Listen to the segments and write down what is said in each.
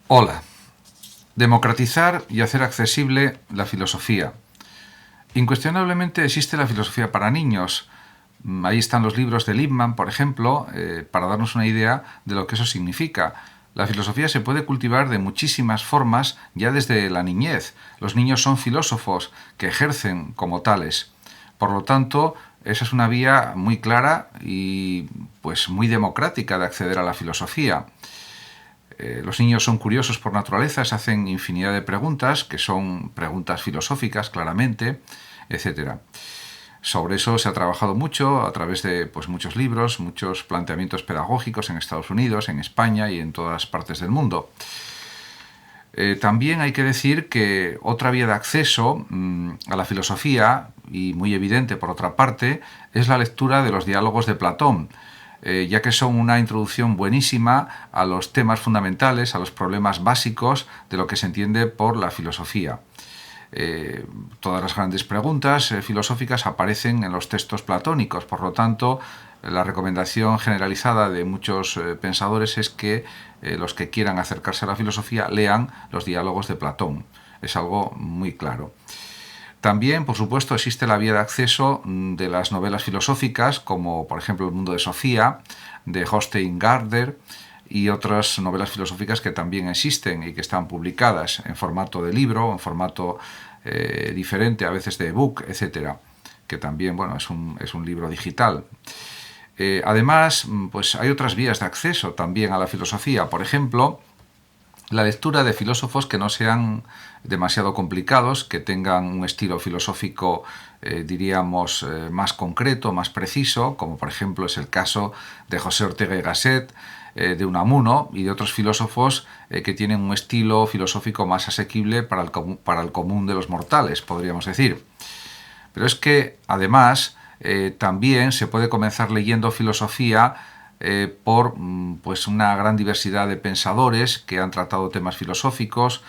Hola. Democratizar y hacer accesible la filosofía. Incuestionablemente existe la filosofía para niños. Ahí están los libros de Lippmann, por ejemplo, para darnos una idea de lo que eso significa. La filosofía se puede cultivar de muchísimas formas ya desde la niñez. Los niños son filósofos que ejercen como tales. Por lo tanto, esa es una vía muy clara y pues muy democrática de acceder a la filosofía. Los niños son curiosos por naturaleza, se hacen infinidad de preguntas, que son preguntas filosóficas, claramente, etcétera. Sobre eso se ha trabajado mucho a través de muchos libros, muchos planteamientos pedagógicos en Estados Unidos, en España y en todas partes del mundo. También hay que decir que otra vía de acceso a la filosofía, y muy evidente por otra parte, es la lectura de los diálogos de Platón, ya que son una introducción buenísima a los temas fundamentales, a los problemas básicos de lo que se entiende por la filosofía. Todas las grandes preguntas filosóficas aparecen en los textos platónicos, por lo tanto, la recomendación generalizada de muchos pensadores es que los que quieran acercarse a la filosofía lean los diálogos de Platón. Es algo muy claro. También, por supuesto, existe la vía de acceso de las novelas filosóficas, como por ejemplo El mundo de Sofía, de Hossein Gardner, y otras novelas filosóficas que también existen y que están publicadas en formato de libro, en formato diferente, a veces de ebook, etcétera, que también es un libro digital. Además, pues hay otras vías de acceso también a la filosofía. Por ejemplo, la lectura de filósofos que no sean demasiado complicados, que tengan un estilo filosófico, diríamos, más concreto, más preciso, como por ejemplo es el caso de José Ortega y Gasset, de Unamuno y de otros filósofos que tienen un estilo filosófico más asequible para el común de los mortales, podríamos decir. Pero es que, además, también se puede comenzar leyendo filosofía por una gran diversidad de pensadores que han tratado temas filosóficos,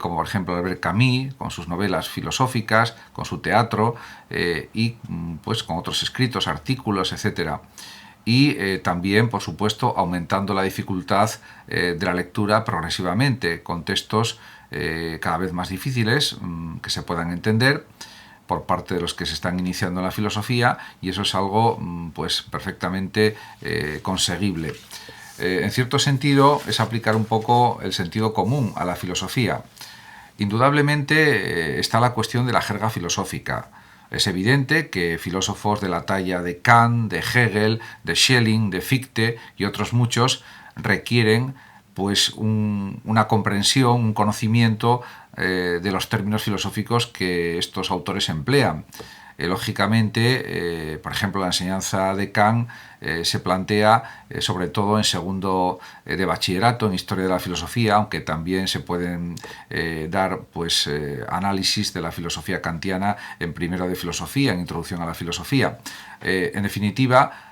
como por ejemplo Albert Camus, con sus novelas filosóficas, con su teatro y con otros escritos, artículos, etcétera. Y también, por supuesto, aumentando la dificultad de la lectura progresivamente, con textos cada vez más difíciles que se puedan entender por parte de los que se están iniciando en la filosofía, y eso es algo perfectamente conseguible. En cierto sentido, es aplicar un poco el sentido común a la filosofía. Indudablemente está la cuestión de la jerga filosófica. Es evidente que filósofos de la talla de Kant, de Hegel, de Schelling, de Fichte y otros muchos requieren una comprensión, un conocimiento de los términos filosóficos que estos autores emplean. Lógicamente, por ejemplo, la enseñanza de Kant se plantea sobre todo en segundo de bachillerato en Historia de la Filosofía, aunque también se pueden dar análisis de la filosofía kantiana en primero de Filosofía, en Introducción a la Filosofía. En definitiva,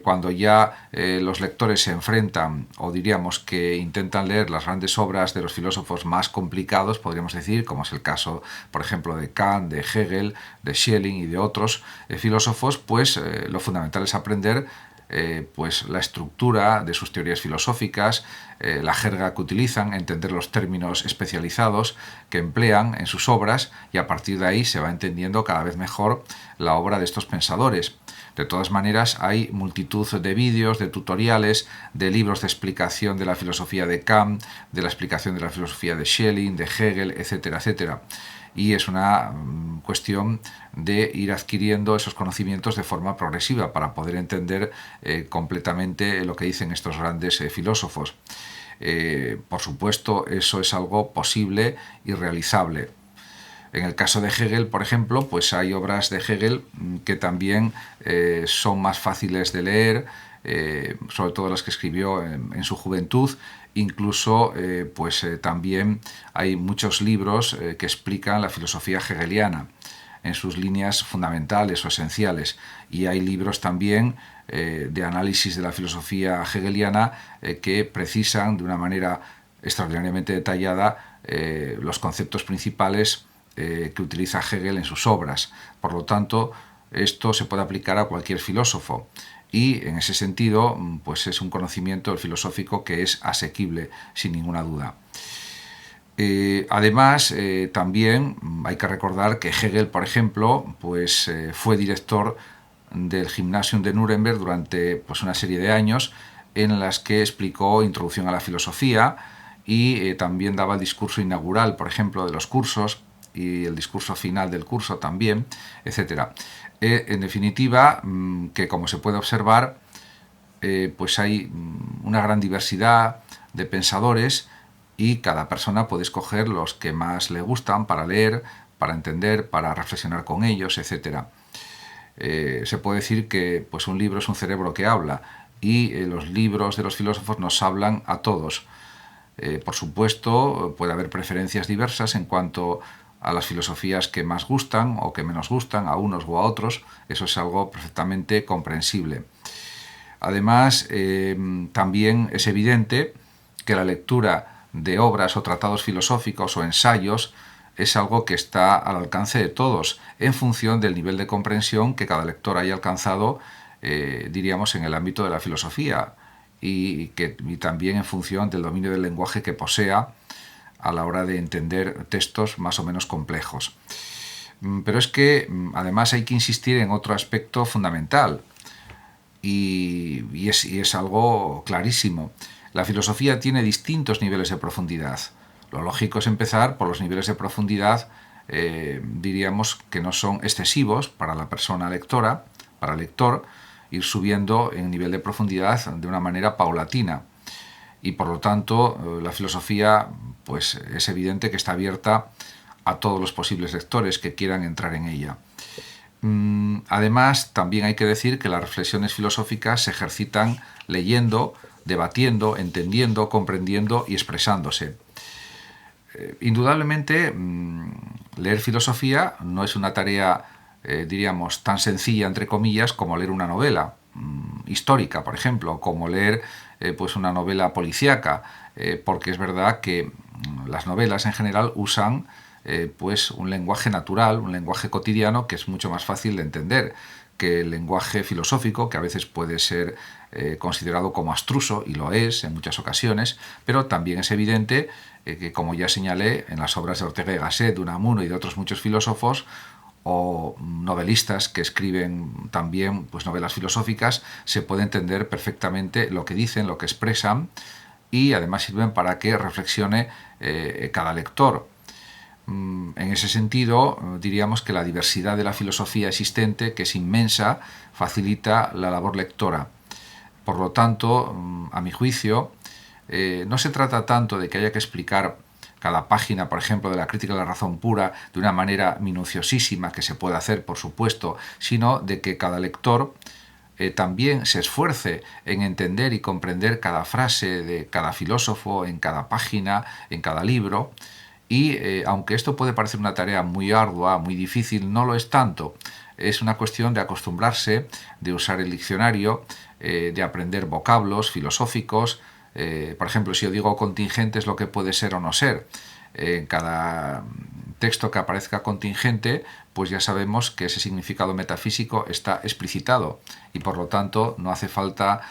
cuando ya los lectores se enfrentan, o diríamos que intentan leer las grandes obras de los filósofos más complicados, podríamos decir, como es el caso, por ejemplo, de Kant, de Hegel, de Schelling y de otros filósofos, lo fundamental es aprender la estructura de sus teorías filosóficas, la jerga que utilizan, entender los términos especializados que emplean en sus obras, y a partir de ahí se va entendiendo cada vez mejor la obra de estos pensadores. De todas maneras, hay multitud de vídeos, de tutoriales, de libros de explicación de la filosofía de Kant, de la explicación de la filosofía de Schelling, de Hegel, etcétera, etcétera. Y es una cuestión de ir adquiriendo esos conocimientos de forma progresiva para poder entender completamente lo que dicen estos grandes filósofos. Por supuesto, eso es algo posible y realizable. En el caso de Hegel, por ejemplo, hay obras de Hegel que también son más fáciles de leer, sobre todo las que escribió en su juventud. Incluso también hay muchos libros que explican la filosofía hegeliana en sus líneas fundamentales o esenciales, y hay libros también de análisis de la filosofía hegeliana que precisan de una manera extraordinariamente detallada los conceptos principales que utiliza Hegel en sus obras. Por lo tanto, esto se puede aplicar a cualquier filósofo, y en ese sentido es un conocimiento filosófico que es asequible sin ninguna duda. Además, también hay que recordar que Hegel, por ejemplo, pues, fue director del Gymnasium de Nuremberg durante pues, una serie de años en las que explicó Introducción a la Filosofía y también daba el discurso inaugural, por ejemplo, de los cursos y el discurso final del curso también, etc. En definitiva, que como se puede observar, pues hay una gran diversidad de pensadores y cada persona puede escoger los que más le gustan para leer, para entender, para reflexionar con ellos, etc. Se puede decir que pues, un libro es un cerebro que habla y los libros de los filósofos nos hablan a todos. Por supuesto, puede haber preferencias diversas en cuanto a las filosofías que más gustan o que menos gustan a unos o a otros. Eso es algo perfectamente comprensible. Además, también es evidente que la lectura de obras o tratados filosóficos o ensayos es algo que está al alcance de todos, en función del nivel de comprensión que cada lector haya alcanzado, diríamos, en el ámbito de la filosofía, y también en función del dominio del lenguaje que posea a la hora de entender textos más o menos complejos. Pero es que además hay que insistir en otro aspecto fundamental, y es algo clarísimo. La filosofía tiene distintos niveles de profundidad. Lo lógico es empezar por los niveles de profundidad, diríamos, que no son excesivos para la persona lectora, para el lector, ir subiendo en nivel de profundidad de una manera paulatina. Y por lo tanto, la filosofía pues, es evidente que está abierta a todos los posibles lectores que quieran entrar en ella. Además, también hay que decir que las reflexiones filosóficas se ejercitan leyendo, debatiendo, entendiendo, comprendiendo y expresándose. Indudablemente, leer filosofía no es una tarea, diríamos, tan sencilla, entre comillas, como leer una novela histórica, por ejemplo, como leer pues una novela policíaca, porque es verdad que las novelas en general usan pues un lenguaje natural, un lenguaje cotidiano que es mucho más fácil de entender que el lenguaje filosófico, que a veces puede ser considerado como abstruso, y lo es en muchas ocasiones, pero también es evidente que, como ya señalé, en las obras de Ortega y Gasset, de Unamuno y de otros muchos filósofos, o novelistas que escriben también pues, novelas filosóficas, se puede entender perfectamente lo que dicen, lo que expresan, y además sirven para que reflexione cada lector. En ese sentido, diríamos que la diversidad de la filosofía existente, que es inmensa, facilita la labor lectora. Por lo tanto, a mi juicio, no se trata tanto de que haya que explicar cada página, por ejemplo, de la crítica de la razón pura de una manera minuciosísima, que se puede hacer, por supuesto, sino de que cada lector también se esfuerce en entender y comprender cada frase de cada filósofo en cada página, en cada libro. Y aunque esto puede parecer una tarea muy ardua, muy difícil, no lo es tanto. Es una cuestión de acostumbrarse, de usar el diccionario, de aprender vocablos filosóficos. Por ejemplo, si yo digo contingente es lo que puede ser o no ser. En cada texto que aparezca contingente, pues ya sabemos que ese significado metafísico está explicitado y por lo tanto no hace falta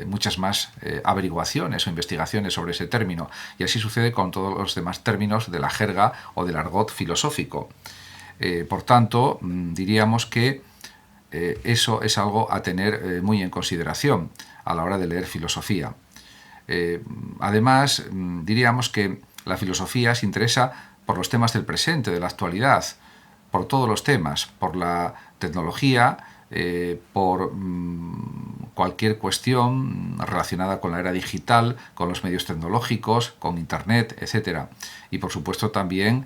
muchas más averiguaciones o investigaciones sobre ese término, y así sucede con todos los demás términos de la jerga o del argot filosófico. Por tanto, diríamos que eso es algo a tener muy en consideración a la hora de leer filosofía. Además, diríamos que la filosofía se interesa por los temas del presente, de la actualidad, por todos los temas, por la tecnología, por cualquier cuestión relacionada con la era digital, con los medios tecnológicos, con Internet, etc. Y por supuesto también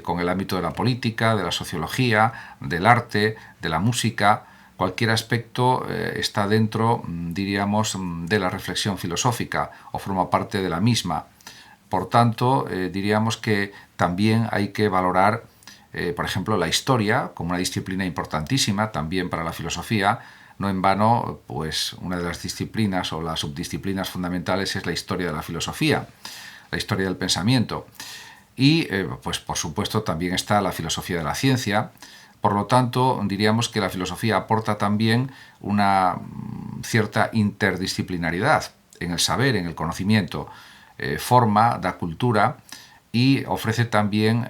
con el ámbito de la política, de la sociología, del arte, de la música. Cualquier aspecto está dentro, diríamos, de la reflexión filosófica o forma parte de la misma. Por tanto, diríamos que también hay que valorar, por ejemplo, la historia como una disciplina importantísima también para la filosofía. No en vano, pues una de las disciplinas o las subdisciplinas fundamentales es la historia de la filosofía, la historia del pensamiento. Y, pues por supuesto, también está la filosofía de la ciencia. Por lo tanto, diríamos que la filosofía aporta también una cierta interdisciplinaridad en el saber, en el conocimiento. forma, da cultura y ofrece también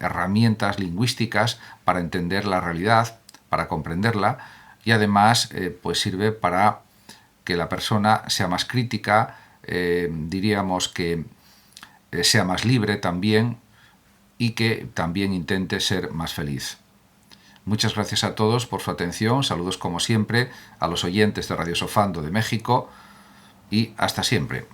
herramientas lingüísticas para entender la realidad, para comprenderla, y además pues sirve para que la persona sea más crítica, diríamos que sea más libre también y que también intente ser más feliz. Muchas gracias a todos por su atención, saludos como siempre a los oyentes de Radio Sofando de México y hasta siempre.